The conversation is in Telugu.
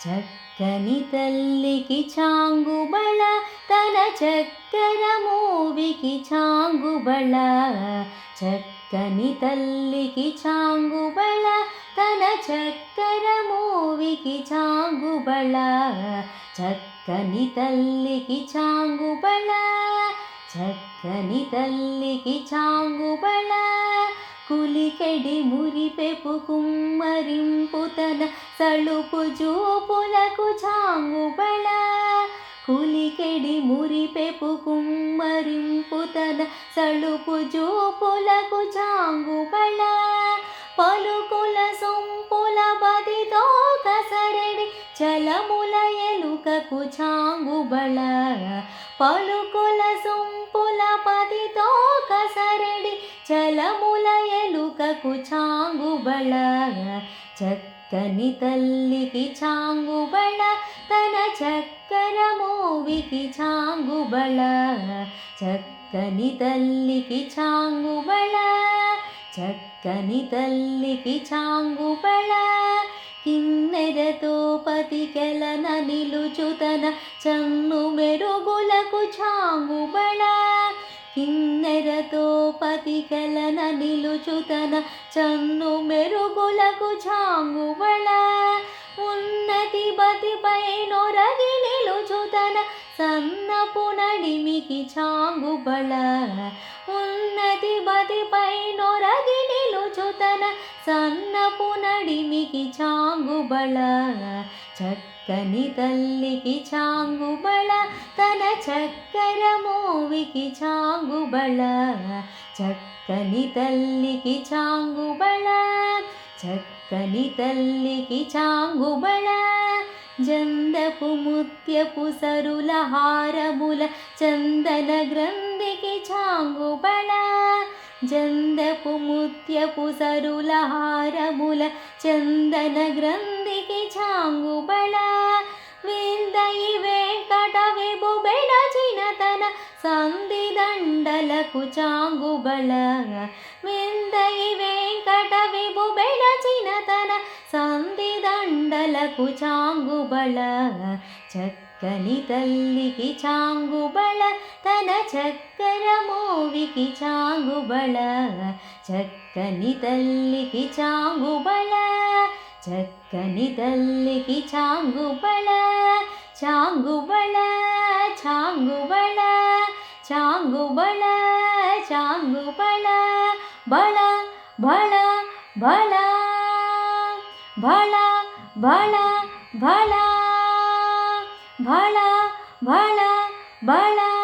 చక్కని తల్లికి చాంగుబళ తన చక్కర మూవికి చాంగుబళ. చక్కని తల్లికి చాంగుబళ తన చక్కర మూవికి చాంగుబళ. చక్కని తల్లికి చాంగుబళ. చక్కని తల్లికి చాంగుబళ. కులికెడి మురిపెపు కుమ్మరింపు తన సళుపు జూపులకు చాంగుబళ. కులికెడి మురిపెపు కుమ్మరింపు తన సళుపు జూపులకు చాంగుబళ. పలుకుల సొంపుల బదితో కసరెడి చలముల ఎలుకకు చాంగుబళ. పలుకుల సొంపుల పదితో కసరెడి చలముల ఎలుకకు చాంగుబళ. చక్కని తల్లికి చాంగుబళ తన చక్కర మూవికి చాంగుబళ. చక్కని తల్లికి చాంగుబళ. చక్కని తల్లికి చాంగుబళ. కిన్నెరతో పతికెలన నిలుచుతన చన్ను మెరుగులకు చాంగుబళ. కిన్నెరతో పతికెలన నిలుచుతన చన్ను మెరుగులకు చాంగుబళ. ఉన్నతి బతిపై నొరగి నిలుచుతన సన్నపు నడిమికి చాంగుబళ. ఉన్నతి బతిపై నొరగి నిలుచుతన సన్నపు నడిమికి చాంగుబళ. చక్కని తల్లికి చాంగుబళ తన చక్కర మూవికి చాంగుబళ. చక్కని తల్లికి చాంగుబళ. చక్కని తల్లికి చాంగుబళ. జందపు ముత్యపు సరుల హారముల చందన గ్రంథికి చాంగుబళ. జందపు ముత్యపు సరుల హారముల చందన గ్రంథికి చాంగుబళ. విందయి వెంకట విభు బెడచిన తన సంధి దండలకు చాంగుబళ. విందయి వెంకట విభు బెడచిన తన సంధి దండలకు చాంగుబళ. చక్కని తల్లికి చాంగుబళ తన చక్కర మూవికి చాంగుబళ. చక్కని తల్లికి చాంగుబళ. చక్కని తల్లికి చాంగుబళ. చాంగుబళ చాంగుబళ చాంగుబళ చాంగుబళ. బళ బళ బళ బళ బళ బళ బళ బళ బళ.